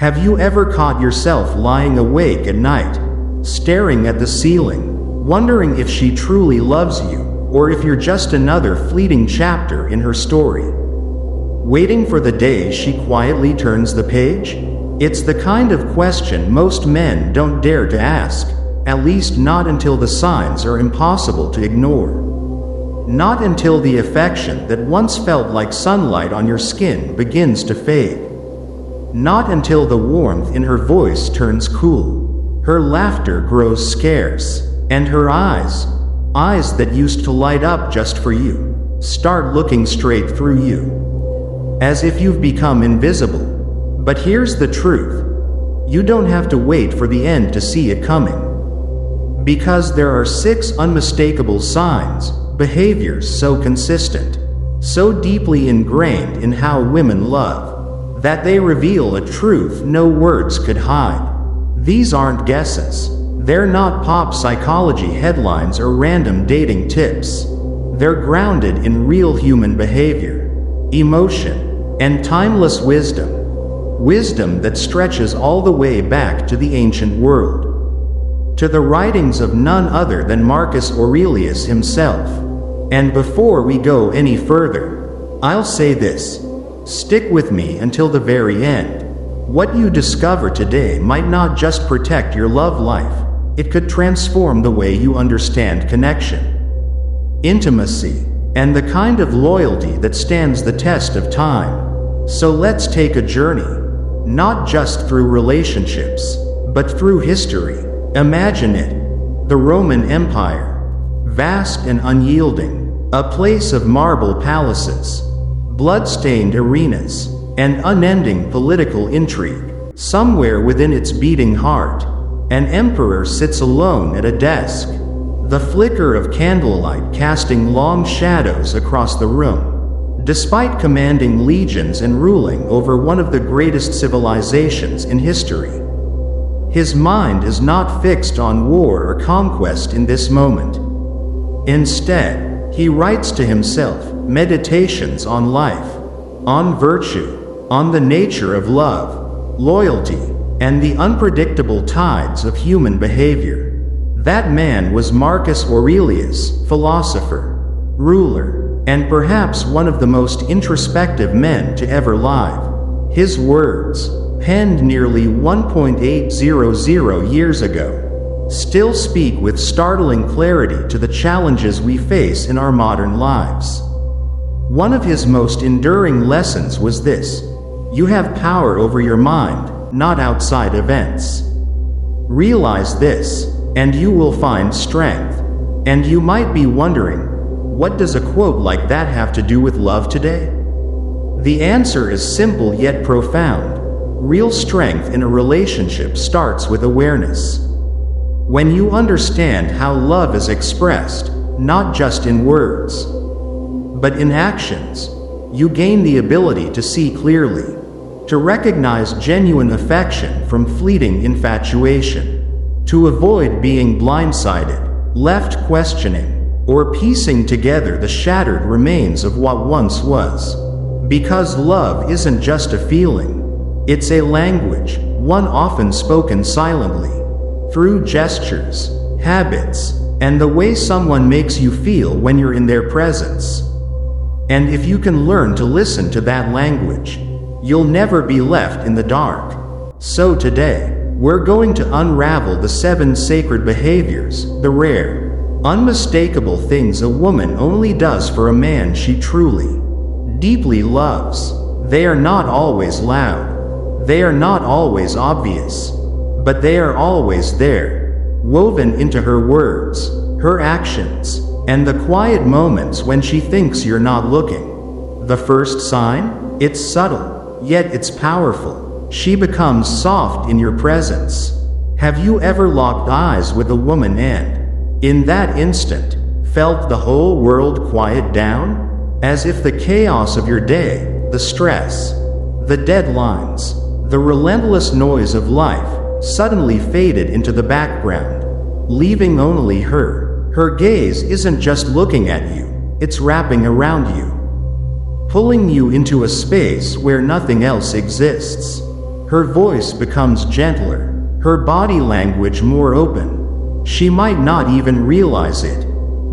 Have you ever caught yourself lying awake at night, staring at the ceiling, wondering if she truly loves you, or if you're just another fleeting chapter in her story? Waiting for the day she quietly turns the page? It's the kind of question most men don't dare to ask, at least not until the signs are impossible to ignore. Not until the affection that once felt like sunlight on your skin begins to fade. Not until the warmth in her voice turns cool, her laughter grows scarce, and her eyes that used to light up just for you, start looking straight through you. As if you've become invisible. But here's the truth. You don't have to wait for the end to see it coming. Because there are 6 unmistakable signs, behaviors so consistent, so deeply ingrained in how women love, that they reveal a truth no words could hide. These aren't guesses. They're not pop psychology headlines or random dating tips. They're grounded in real human behavior, emotion, and timeless wisdom. Wisdom that stretches all the way back to the ancient world. To the writings of none other than Marcus Aurelius himself. And before we go any further, I'll say this. Stick with me until the very end. What you discover today might not just protect your love life, it could transform the way you understand connection, intimacy, and the kind of loyalty that stands the test of time. So let's take a journey, not just through relationships, but through history. Imagine it, the Roman Empire, vast and unyielding, a place of marble palaces, blood-stained arenas, and unending political intrigue. Somewhere within its beating heart, an emperor sits alone at a desk, the flicker of candlelight casting long shadows across the room. Despite commanding legions and ruling over one of the greatest civilizations in history, his mind is not fixed on war or conquest in this moment. Instead, he writes to himself meditations on life, on virtue, on the nature of love, loyalty, and the unpredictable tides of human behavior. That man was Marcus Aurelius, philosopher, ruler, and perhaps one of the most introspective men to ever live. His words, penned nearly 1.800 years ago, still speak with startling clarity to the challenges we face in our modern lives. One of his most enduring lessons was this: you have power over your mind, not outside events. Realize this, and you will find strength. And you might be wondering, what does a quote like that have to do with love today? The answer is simple yet profound. Real strength in a relationship starts with awareness. When you understand how love is expressed, not just in words, but in actions, you gain the ability to see clearly, to recognize genuine affection from fleeting infatuation, to avoid being blindsided, left questioning, or piecing together the shattered remains of what once was. Because love isn't just a feeling. It's a language, one often spoken silently, through gestures, habits, and the way someone makes you feel when you're in their presence. And if you can learn to listen to that language, you'll never be left in the dark. So today, we're going to unravel the 7 sacred behaviors, the rare, unmistakable things a woman only does for a man she truly, deeply loves. They are not always loud. They are not always obvious, but they are always there, woven into her words, her actions, and the quiet moments when she thinks you're not looking. The first sign? It's subtle, yet it's powerful. She becomes soft in your presence. Have you ever locked eyes with a woman and, in that instant, felt the whole world quiet down? As if the chaos of your day, the stress, the deadlines, the relentless noise of life suddenly faded into the background, leaving only her. Her gaze isn't just looking at you, it's wrapping around you, pulling you into a space where nothing else exists. Her voice becomes gentler, her body language more open. She might not even realize it,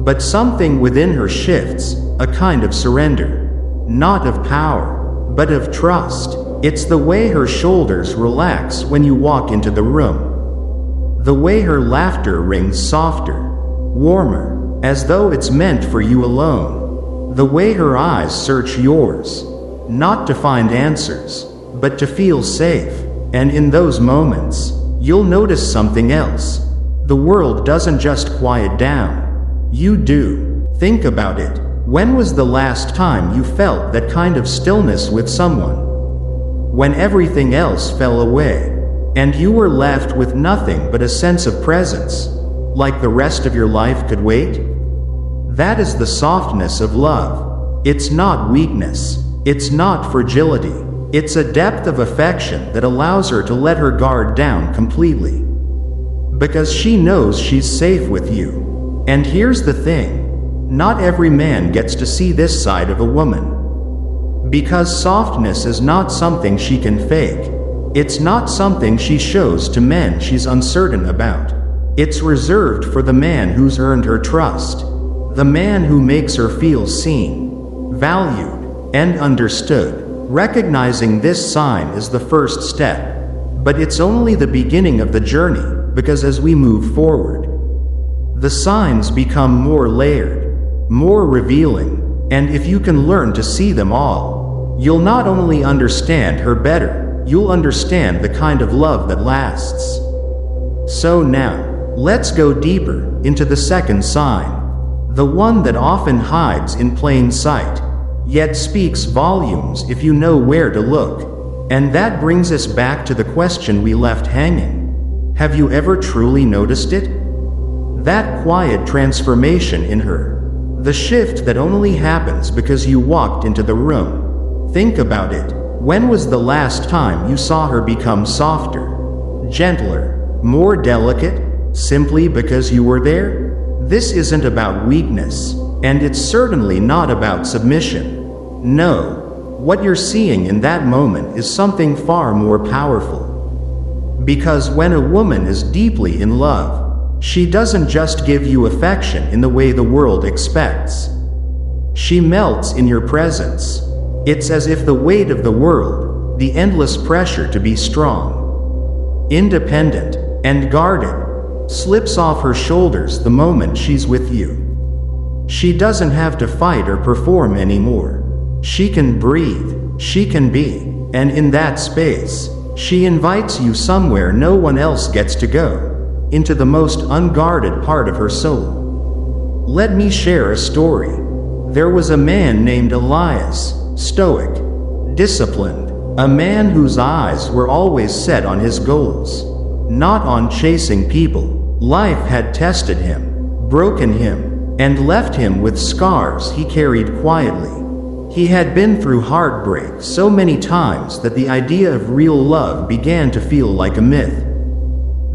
but something within her shifts, a kind of surrender. Not of power, but of trust. It's the way her shoulders relax when you walk into the room. The way her laughter rings softer, warmer, as though it's meant for you alone. The way her eyes search yours, not to find answers, but to feel safe. And in those moments, you'll notice something else. The world doesn't just quiet down. You do. Think about it. When was the last time you felt that kind of stillness with someone? When everything else fell away, and you were left with nothing but a sense of presence, like the rest of your life could wait? That is the softness of love. It's not weakness. It's not fragility. It's a depth of affection that allows her to let her guard down completely. Because she knows she's safe with you. And here's the thing. Not every man gets to see this side of a woman. Because softness is not something she can fake. It's not something she shows to men she's uncertain about. It's reserved for the man who's earned her trust. The man who makes her feel seen, valued, and understood. Recognizing this sign is the first step. But it's only the beginning of the journey, because as we move forward, the signs become more layered, more revealing, and if you can learn to see them all, you'll not only understand her better, you'll understand the kind of love that lasts. So now, let's go deeper into the second sign, the one that often hides in plain sight, yet speaks volumes if you know where to look. And that brings us back to the question we left hanging. Have you ever truly noticed it? That quiet transformation in her. The shift that only happens because you walked into the room. Think about it. When was the last time you saw her become softer, gentler, more delicate, simply because you were there? This isn't about weakness, and it's certainly not about submission. No, what you're seeing in that moment is something far more powerful. Because when a woman is deeply in love, she doesn't just give you affection in the way the world expects. She melts in your presence. It's as if the weight of the world, the endless pressure to be strong, independent, and guarded, slips off her shoulders the moment she's with you. She doesn't have to fight or perform anymore. She can breathe, she can be, and in that space, she invites you somewhere no one else gets to go. Into the most unguarded part of her soul. Let me share a story. There was a man named Elias, stoic, disciplined, a man whose eyes were always set on his goals, not on chasing people. Life had tested him, broken him, and left him with scars he carried quietly. He had been through heartbreak so many times that the idea of real love began to feel like a myth.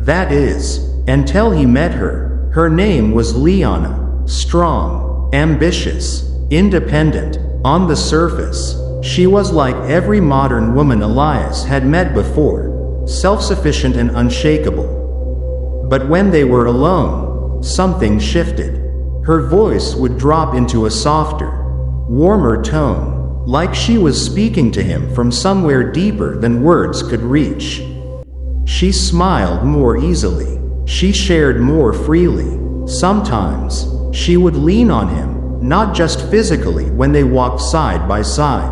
That is, until he met her. Her name was Liana. Strong, ambitious, independent. On the surface, she was like every modern woman Elias had met before, self-sufficient and unshakable. But when they were alone, something shifted. Her voice would drop into a softer, warmer tone, like she was speaking to him from somewhere deeper than words could reach. She smiled more easily. She shared more freely. Sometimes, she would lean on him, not just physically when they walked side by side,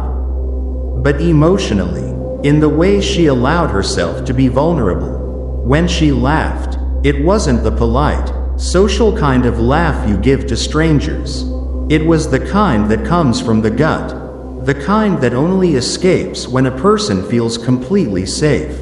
but emotionally, in the way she allowed herself to be vulnerable. When she laughed, it wasn't the polite, social kind of laugh you give to strangers. It was the kind that comes from the gut, the kind that only escapes when a person feels completely safe.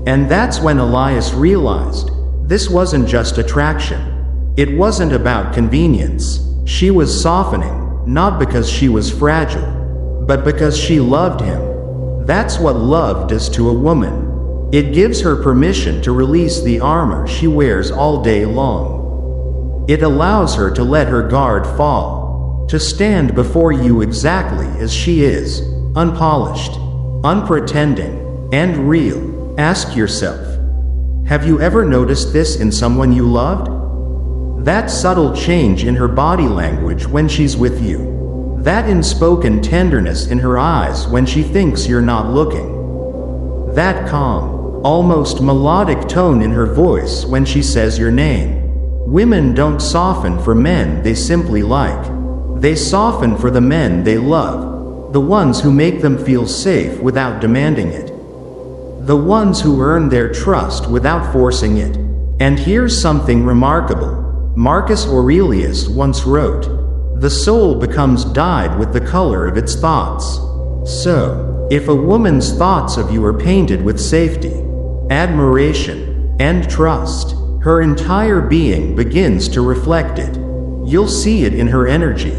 And that's when Elias realized, this wasn't just attraction. It wasn't about convenience. She was softening, not because she was fragile, but because she loved him. That's what love does to a woman. It gives her permission to release the armor she wears all day long. It allows her to let her guard fall, to stand before you exactly as she is, unpolished, unpretending, and real. Ask yourself, have you ever noticed this in someone you loved? That subtle change in her body language when she's with you. That unspoken tenderness in her eyes when she thinks you're not looking. That calm, almost melodic tone in her voice when she says your name. Women don't soften for men they simply like. They soften for the men they love, the ones who make them feel safe without demanding it. The ones who earn their trust without forcing it. And here's something remarkable. Marcus Aurelius once wrote, "The soul becomes dyed with the color of its thoughts." So, if a woman's thoughts of you are painted with safety, admiration, and trust, her entire being begins to reflect it. You'll see it in her energy.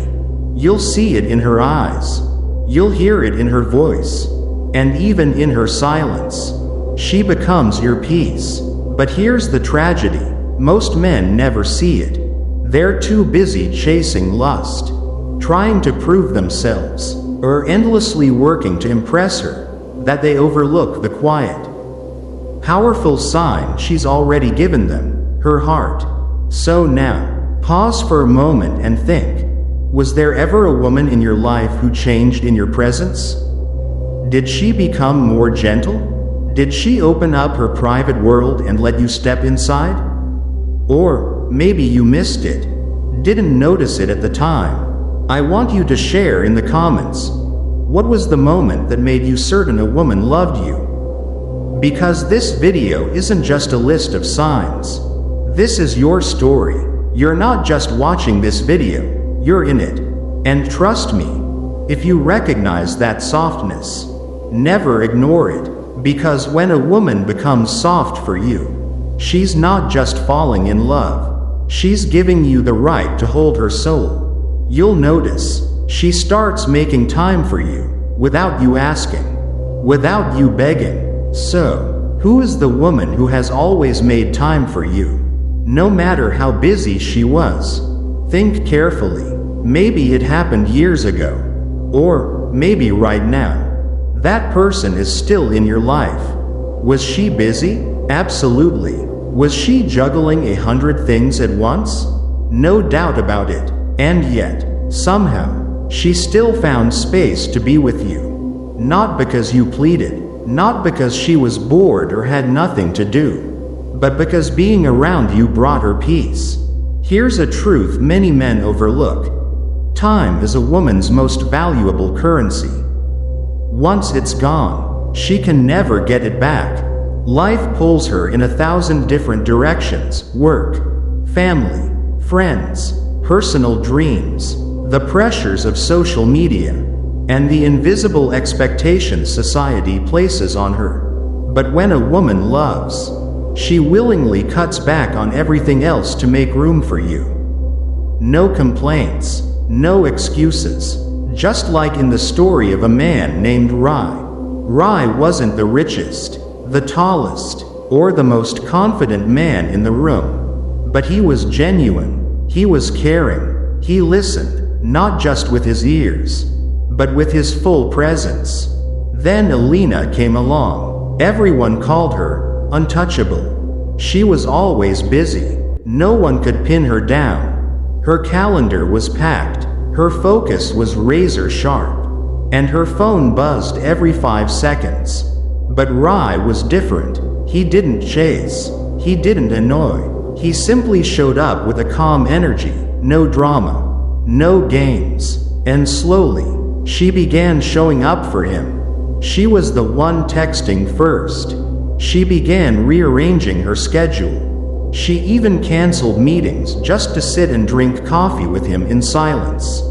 You'll see it in her eyes. You'll hear it in her voice. And even in her silence. She becomes your peace. But here's the tragedy. Most men never see it. They're too busy chasing lust, trying to prove themselves, or endlessly working to impress her, that they overlook the quiet, powerful sign she's already given them, her heart. So now, pause for a moment and think. Was there ever a woman in your life who changed in your presence? Did she become more gentle? Did she open up her private world and let you step inside? Or maybe you missed it, didn't notice it at the time. I want you to share in the comments. What was the moment that made you certain a woman loved you? Because this video isn't just a list of signs. This is your story. You're not just watching this video, you're in it. And trust me, if you recognize that softness, never ignore it. Because when a woman becomes soft for you, she's not just falling in love. She's giving you the right to hold her soul. You'll notice, she starts making time for you, without you asking, without you begging. So, who is the woman who has always made time for you? No matter how busy she was. Think carefully. Maybe it happened years ago. Or maybe right now. That person is still in your life. Was she busy? Absolutely. Was she juggling 100 things at once? No doubt about it. And yet, somehow, she still found space to be with you. Not because you pleaded, not because she was bored or had nothing to do, but because being around you brought her peace. Here's a truth many men overlook. Time is a woman's most valuable currency. Once it's gone, she can never get it back. Life pulls her in 1,000 different directions: work, family, friends, personal dreams, the pressures of social media, and the invisible expectations society places on her. But when a woman loves, she willingly cuts back on everything else to make room for you. No complaints, no excuses. Just like in the story of a man named Rai. Rai wasn't the richest, the tallest, or the most confident man in the room. But he was genuine, he was caring, he listened, not just with his ears, but with his full presence. Then Alina came along. Everyone called her untouchable. She was always busy. No one could pin her down. Her calendar was packed. Her focus was razor sharp, and her phone buzzed every 5 seconds. But Rai was different. He didn't chase. He didn't annoy. He simply showed up with a calm energy, no drama, no games. And slowly, she began showing up for him. She was the one texting first. She began rearranging her schedule. She even canceled meetings just to sit and drink coffee with him in silence.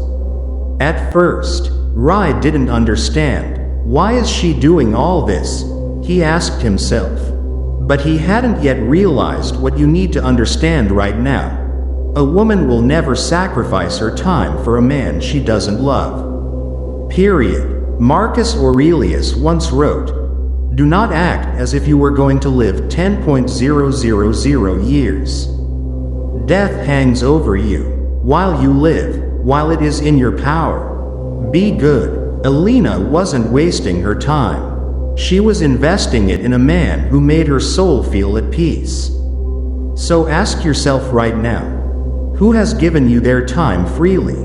At first, Rai didn't understand. Why is she doing all this? He asked himself. But he hadn't yet realized what you need to understand right now. A woman will never sacrifice her time for a man she doesn't love. Period. Marcus Aurelius once wrote, "Do not act as if you were going to live 10,000 years. Death hangs over you while you live, while it is in your power. Be good." Alina wasn't wasting her time. She was investing it in a man who made her soul feel at peace. So ask yourself right now, who has given you their time freely?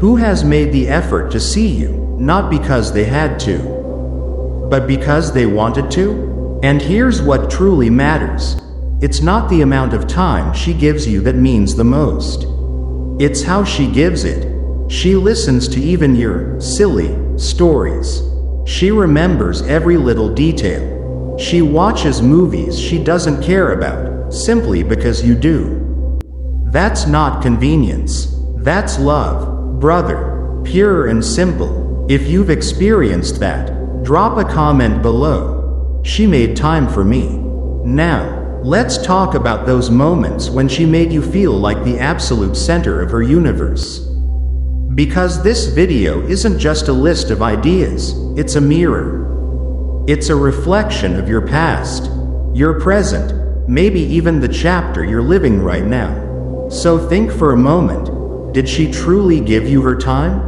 Who has made the effort to see you, not because they had to, but because they wanted to? And here's what truly matters. It's not the amount of time she gives you that means the most. It's how she gives it. She listens to even your silly stories. She remembers every little detail. She watches movies she doesn't care about, simply because you do. That's not convenience. That's love, brother. Pure and simple. If you've experienced that, drop a comment below. She made time for me. Now, let's talk about those moments when she made you feel like the absolute center of her universe. Because this video isn't just a list of ideas, it's a mirror. It's a reflection of your past, your present, maybe even the chapter you're living right now. So think for a moment, did she truly give you her time?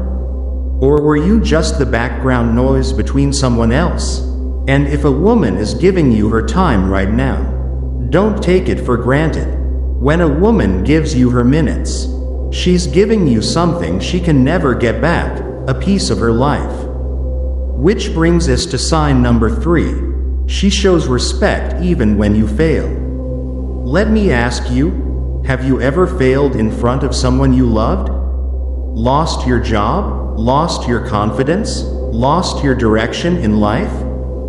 Or were you just the background noise between someone else? And if a woman is giving you her time right now, don't take it for granted. When a woman gives you her minutes, she's giving you something she can never get back, a piece of her life. Which brings us to sign number 3. She shows respect even when you fail. Let me ask you, have you ever failed in front of someone you loved? Lost your job? Lost your confidence? Lost your direction in life?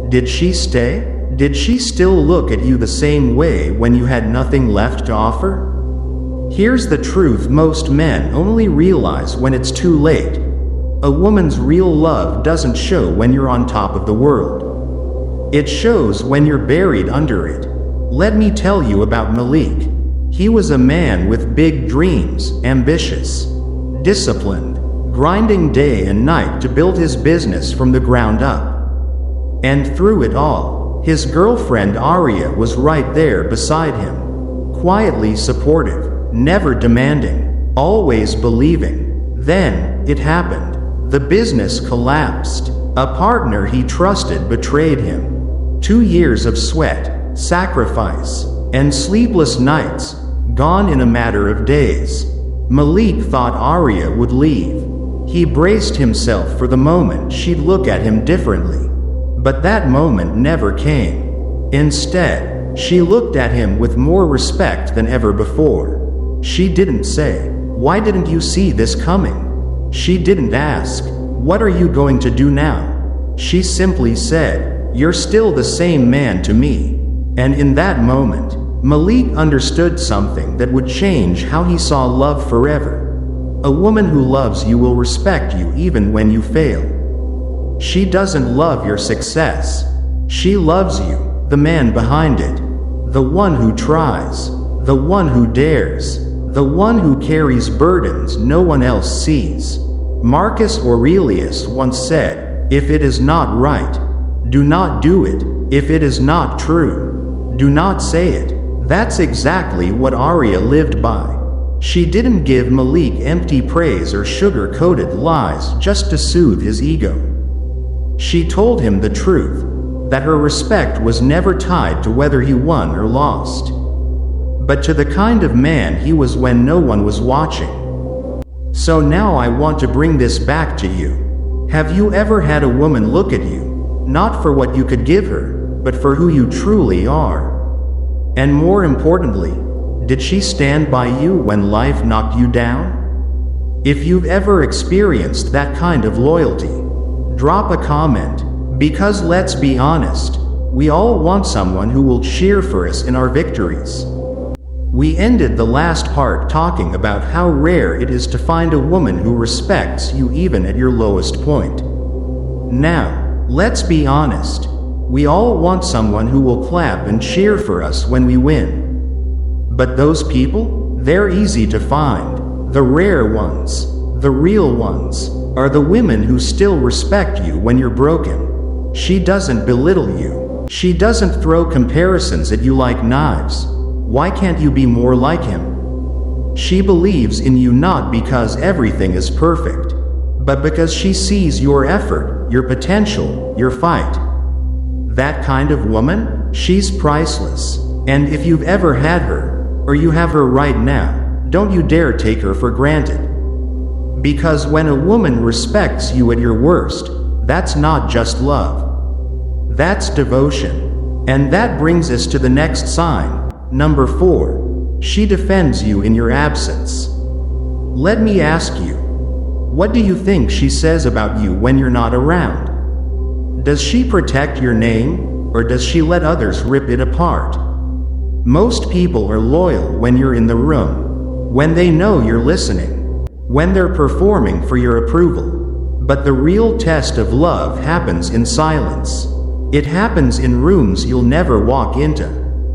Did she stay? Did she still look at you the same way when you had nothing left to offer? Here's the truth most men only realize when it's too late. A woman's real love doesn't show when you're on top of the world. It shows when you're buried under it. Let me tell you about Malik. He was a man with big dreams, ambitious, disciplined, grinding day and night to build his business from the ground up. And through it all, his girlfriend Arya was right there beside him, quietly supportive, never demanding, always believing. Then, it happened. The business collapsed. A partner he trusted betrayed him. 2 years of sweat, sacrifice, and sleepless nights, gone in a matter of days. Malik thought Arya would leave. He braced himself for the moment she'd look at him differently. But that moment never came. Instead, she looked at him with more respect than ever before. She didn't say, "Why didn't you see this coming?" She didn't ask, "What are you going to do now?" She simply said, "You're still the same man to me." And in that moment, Malik understood something that would change how he saw love forever. A woman who loves you will respect you even when you fail. She doesn't love your success. She loves you, the man behind it. The one who tries. The one who dares. The one who carries burdens no one else sees. Marcus Aurelius once said, "If it is not right, do not do it. If it is not true, do not say it." That's exactly what Arya lived by. She didn't give Malik empty praise or sugar-coated lies just to soothe his ego. She told him the truth, that her respect was never tied to whether he won or lost, but to the kind of man he was when no one was watching. So now I want to bring this back to you. Have you ever had a woman look at you, not for what you could give her, but for who you truly are? And more importantly, did she stand by you when life knocked you down? If you've ever experienced that kind of loyalty, drop a comment, because let's be honest, we all want someone who will cheer for us in our victories. We ended the last part talking about how rare it is to find a woman who respects you even at your lowest point. Now, let's be honest. We all want someone who will clap and cheer for us when we win. But those people, they're easy to find. The rare ones, the real ones, are the women who still respect you when you're broken. She doesn't belittle you. She doesn't throw comparisons at you like knives. Why can't you be more like him? She believes in you not because everything is perfect, but because she sees your effort, your potential, your fight. That kind of woman? She's priceless. And if you've ever had her, or you have her right now, don't you dare take her for granted. Because when a woman respects you at your worst, that's not just love. That's devotion. And that brings us to the next sign, number 4. She defends you in your absence. Let me ask you, what do you think she says about you when you're not around? Does she protect your name, or does she let others rip it apart? Most people are loyal when you're in the room, when they know you're listening, when they're performing for your approval. But the real test of love happens in silence. It happens in rooms you'll never walk into,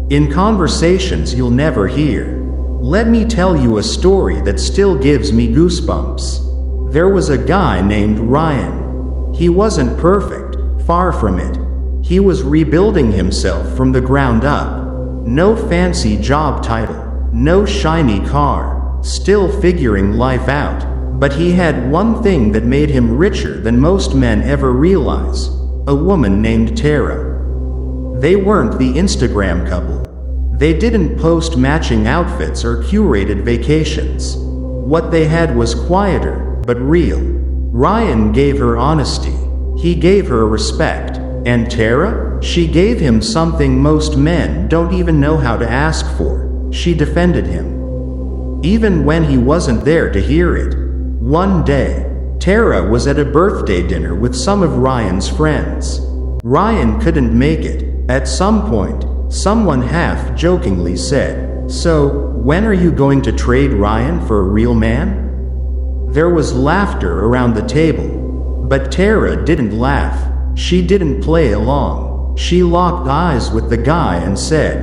in conversations you'll never hear. Let me tell you a story that still gives me goosebumps. There was a guy named Ryan. He wasn't perfect, far from it. He was rebuilding himself from the ground up. No fancy job title, no shiny car, still figuring life out. But he had one thing that made him richer than most men ever realize: a woman named Tara. They weren't the Instagram couple. They didn't post matching outfits or curated vacations. What they had was quieter, but real. Ryan gave her honesty. He gave her respect. And Tara? She gave him something most men don't even know how to ask for. She defended him. Even when he wasn't there to hear it. One day, Tara was at a birthday dinner with some of Ryan's friends. Ryan couldn't make it. At some point, someone half-jokingly said, "So, when are you going to trade Ryan for a real man?" There was laughter around the table. But Tara didn't laugh. She didn't play along. She locked eyes with the guy and said,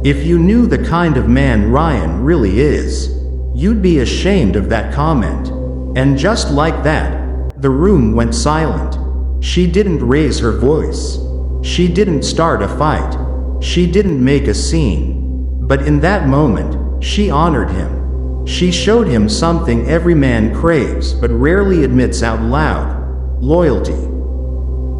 "If you knew the kind of man Ryan really is, you'd be ashamed of that comment." And just like that, the room went silent. She didn't raise her voice. She didn't start a fight. She didn't make a scene. But in that moment, she honored him. She showed him something every man craves but rarely admits out loud: loyalty.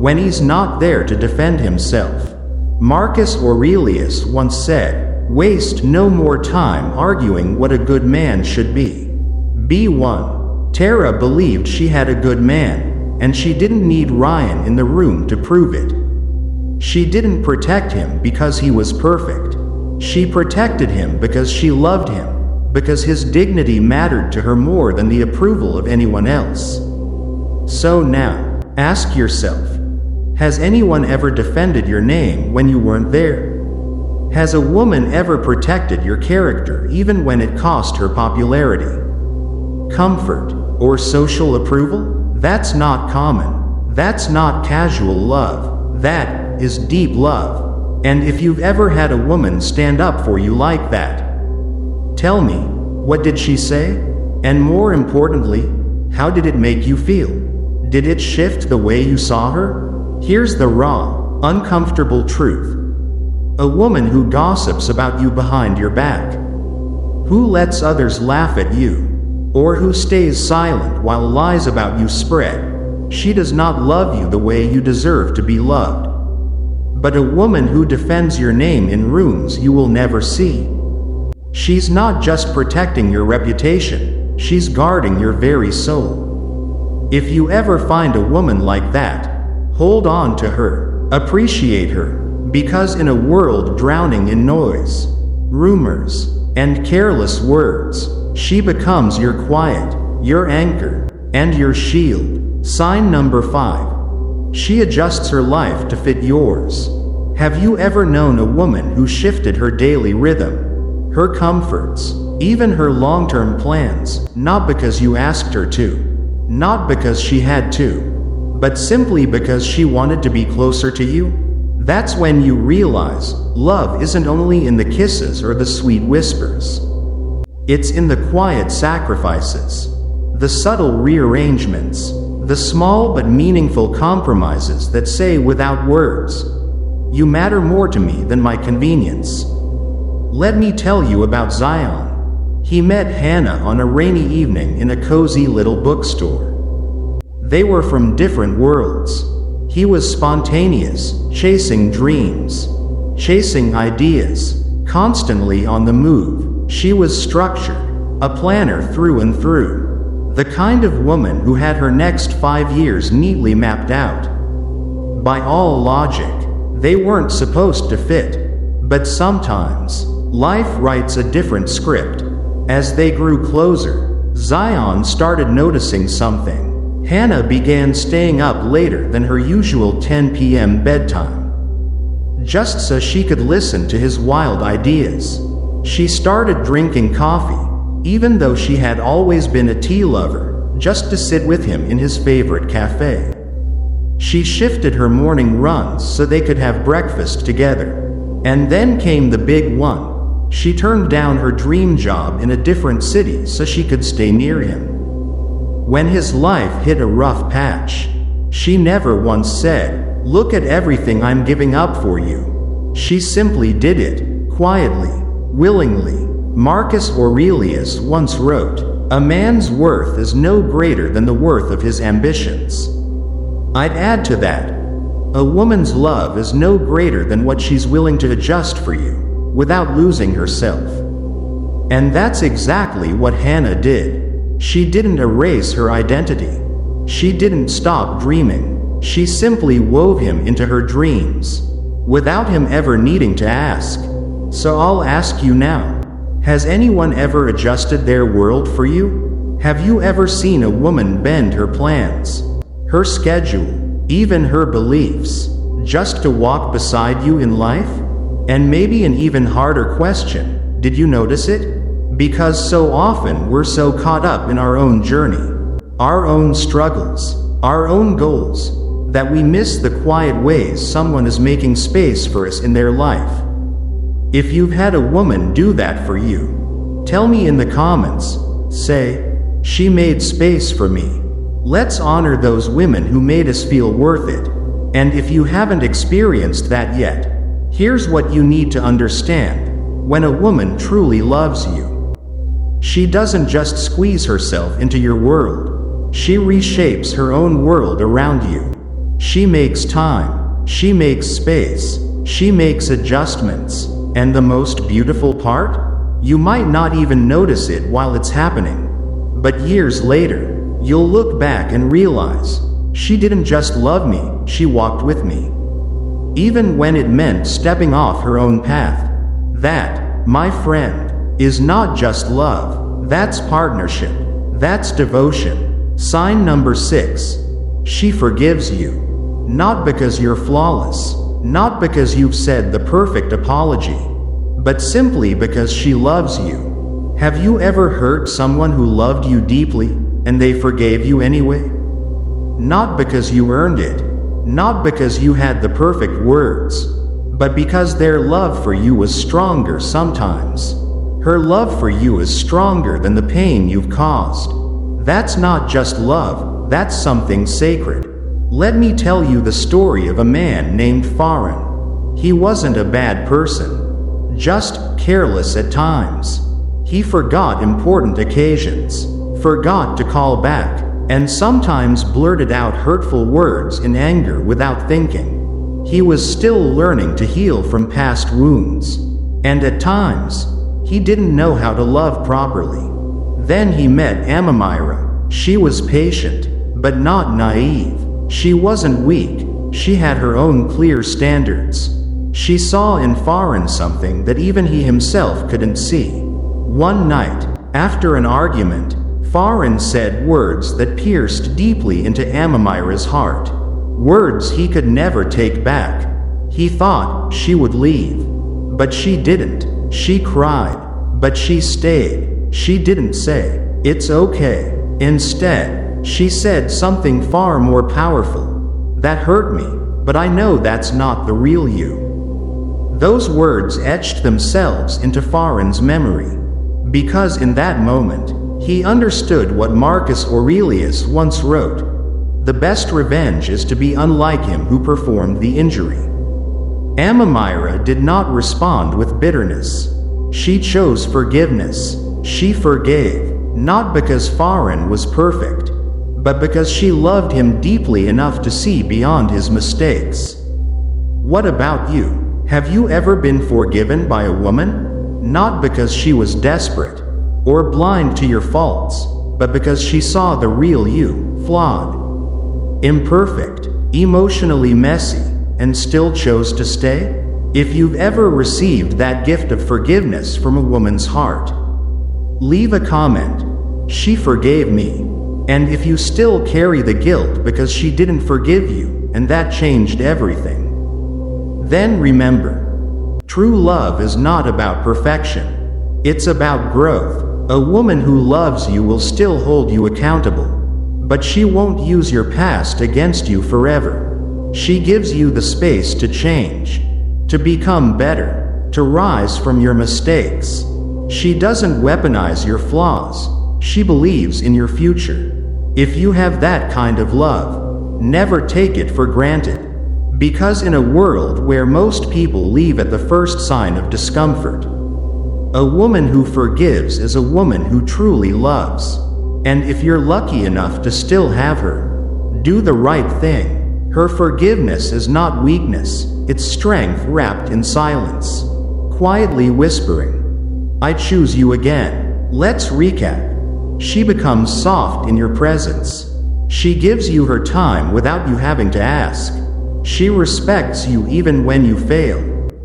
When he's not there to defend himself. Marcus Aurelius once said, "Waste no more time arguing what a good man should be. Be one." Tara believed she had a good man, and she didn't need Ryan in the room to prove it. She didn't protect him because he was perfect. She protected him because she loved him, because his dignity mattered to her more than the approval of anyone else. So now, ask yourself, has anyone ever defended your name when you weren't there? Has a woman ever protected your character even when it cost her popularity, comfort, or social approval? That's not common. That's not casual love. That is deep love. And if you've ever had a woman stand up for you like that, tell me, what did she say? And more importantly, how did it make you feel? Did it shift the way you saw her? Here's the raw, uncomfortable truth. A woman who gossips about you behind your back, who lets others laugh at you, or who stays silent while lies about you spread, she does not love you the way you deserve to be loved. But a woman who defends your name in rooms you will never see. She's not just protecting your reputation, she's guarding your very soul. If you ever find a woman like that, hold on to her, appreciate her, because in a world drowning in noise, rumors, and careless words, she becomes your quiet, your anchor, and your shield. Sign number 5. She adjusts her life to fit yours. Have you ever known a woman who shifted her daily rhythm, her comforts, even her long-term plans, not because you asked her to, not because she had to, but simply because she wanted to be closer to you? That's when you realize love isn't only in the kisses or the sweet whispers. It's in the quiet sacrifices, the subtle rearrangements, the small but meaningful compromises that say without words, "You matter more to me than my convenience." Let me tell you about Zion. He met Hannah on a rainy evening in a cozy little bookstore. They were from different worlds. He was spontaneous, chasing dreams, chasing ideas, constantly on the move. She was structured, a planner through and through. The kind of woman who had her next 5 years neatly mapped out. By all logic, they weren't supposed to fit. But sometimes, life writes a different script. As they grew closer, Zion started noticing something. Hannah began staying up later than her usual 10 p.m. bedtime, just so she could listen to his wild ideas. She started drinking coffee, even though she had always been a tea lover, just to sit with him in his favorite cafe. She shifted her morning runs so they could have breakfast together. And then came the big one. She turned down her dream job in a different city so she could stay near him. When his life hit a rough patch, she never once said, "Look at everything I'm giving up for you." She simply did it, quietly, willingly. Marcus Aurelius once wrote, "A man's worth is no greater than the worth of his ambitions." I'd add to that, a woman's love is no greater than what she's willing to adjust for you, without losing herself. And that's exactly what Hannah did. She didn't erase her identity. She didn't stop dreaming. She simply wove him into her dreams, without him ever needing to ask. So I'll ask you now, has anyone ever adjusted their world for you? Have you ever seen a woman bend her plans, her schedule, even her beliefs, just to walk beside you in life? And maybe an even harder question, did you notice it? Because so often we're so caught up in our own journey, our own struggles, our own goals, that we miss the quiet ways someone is making space for us in their life. If you've had a woman do that for you, tell me in the comments. Say, "She made space for me." Let's honor those women who made us feel worth it. And if you haven't experienced that yet, here's what you need to understand. When a woman truly loves you, she doesn't just squeeze herself into your world. She reshapes her own world around you. She makes time. She makes space. She makes adjustments. And the most beautiful part? You might not even notice it while it's happening. But years later, you'll look back and realize, she didn't just love me, she walked with me. Even when it meant stepping off her own path. That, my friend, is not just love. That's partnership. That's devotion. Sign number 6. She forgives you. Not because you're flawless. Not because you've said the perfect apology. But simply because she loves you. Have you ever hurt someone who loved you deeply, and they forgave you anyway? Not because you earned it, not because you had the perfect words, but because their love for you was stronger sometimes. Her love for you is stronger than the pain you've caused. That's not just love, that's something sacred. Let me tell you the story of a man named Farin. He wasn't a bad person, just careless at times. He forgot important occasions, forgot to call back, and sometimes blurted out hurtful words in anger without thinking. He was still learning to heal from past wounds, and at times, he didn't know how to love properly. Then he met Amamira. She was patient, but not naive. She wasn't weak, she had her own clear standards. She saw in Farin something that even he himself couldn't see. One night, after an argument, Farin said words that pierced deeply into Amamira's heart. Words he could never take back. He thought she would leave. But she didn't. She cried. But she stayed. She didn't say, "It's okay." Instead, she said something far more powerful. "That hurt me, but I know that's not the real you." Those words etched themselves into Farin's memory. Because in that moment, he understood what Marcus Aurelius once wrote. The best revenge is to be unlike him who performed the injury. Amamira did not respond with bitterness. She chose forgiveness. She forgave, not because Farin was perfect, but because she loved him deeply enough to see beyond his mistakes. What about you? Have you ever been forgiven by a woman? Not because she was desperate or blind to your faults, but because she saw the real you, flawed, imperfect, emotionally messy, and still chose to stay? If you've ever received that gift of forgiveness from a woman's heart, leave a comment. She forgave me. And if you still carry the guilt because she didn't forgive you, and that changed everything, then remember, true love is not about perfection. It's about growth. A woman who loves you will still hold you accountable, but she won't use your past against you forever. She gives you the space to change, to become better, to rise from your mistakes. She doesn't weaponize your flaws. She believes in your future. If you have that kind of love, never take it for granted. Because in a world where most people leave at the first sign of discomfort, a woman who forgives is a woman who truly loves. And if you're lucky enough to still have her, do the right thing. Her forgiveness is not weakness, it's strength wrapped in silence. Quietly whispering, "I choose you again." Let's recap. She becomes soft in your presence. She gives you her time without you having to ask. She respects you even when you fail.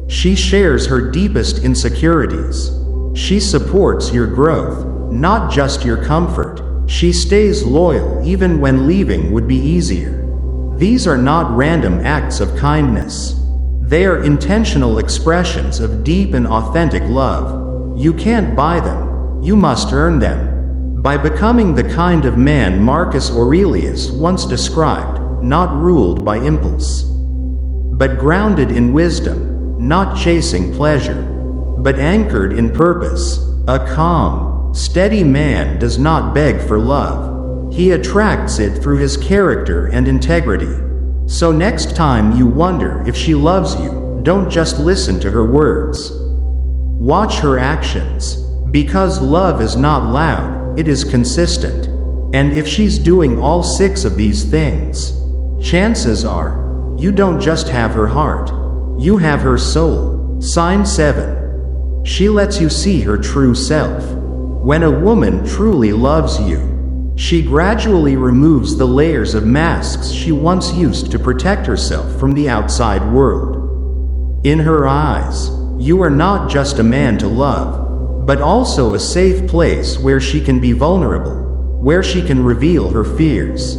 She shares her deepest insecurities. She supports your growth, not just your comfort. She stays loyal even when leaving would be easier. These are not random acts of kindness. They are intentional expressions of deep and authentic love. You can't buy them. You must earn them. By becoming the kind of man Marcus Aurelius once described, not ruled by impulse, but grounded in wisdom, not chasing pleasure, but anchored in purpose. A calm, steady man does not beg for love. He attracts it through his character and integrity. So next time you wonder if she loves you, don't just listen to her words. Watch her actions. Because love is not loud, it is consistent. And if she's doing all 6 of these things, chances are, you don't just have her heart, you have her soul. Sign 7. She lets you see her true self. When a woman truly loves you, she gradually removes the layers of masks she once used to protect herself from the outside world. In her eyes, you are not just a man to love, but also a safe place where she can be vulnerable, where she can reveal her fears,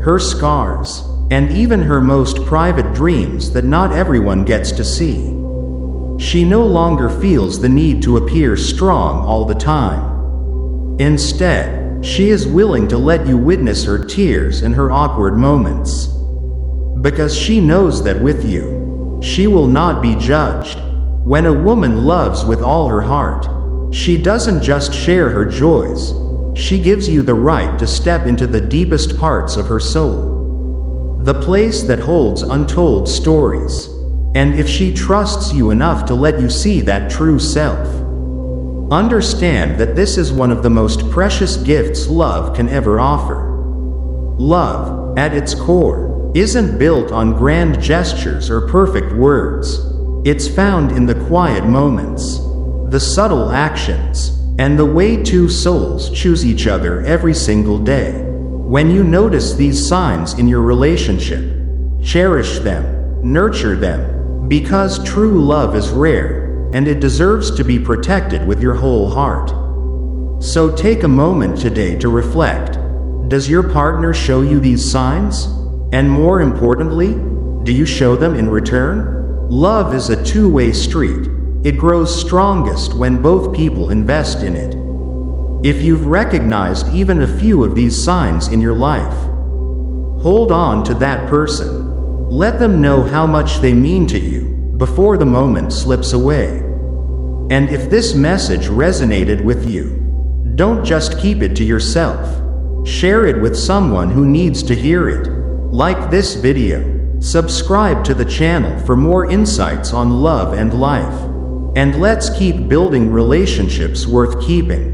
her scars, and even her most private dreams that not everyone gets to see. She no longer feels the need to appear strong all the time. Instead, she is willing to let you witness her tears and her awkward moments. Because she knows that with you, she will not be judged. When a woman loves with all her heart, she doesn't just share her joys, she gives you the right to step into the deepest parts of her soul. The place that holds untold stories. And if she trusts you enough to let you see that true self, understand that this is one of the most precious gifts love can ever offer. Love, at its core, isn't built on grand gestures or perfect words. It's found in the quiet moments, the subtle actions, and the way 2 souls choose each other every single day. When you notice these signs in your relationship, cherish them, nurture them, because true love is rare, and it deserves to be protected with your whole heart. So take a moment today to reflect. Does your partner show you these signs? And more importantly, do you show them in return? Love is a two-way street. It grows strongest when both people invest in it. If you've recognized even a few of these signs in your life, hold on to that person. Let them know how much they mean to you before the moment slips away. And if this message resonated with you, don't just keep it to yourself. Share it with someone who needs to hear it. Like this video. Subscribe to the channel for more insights on love and life. And let's keep building relationships worth keeping.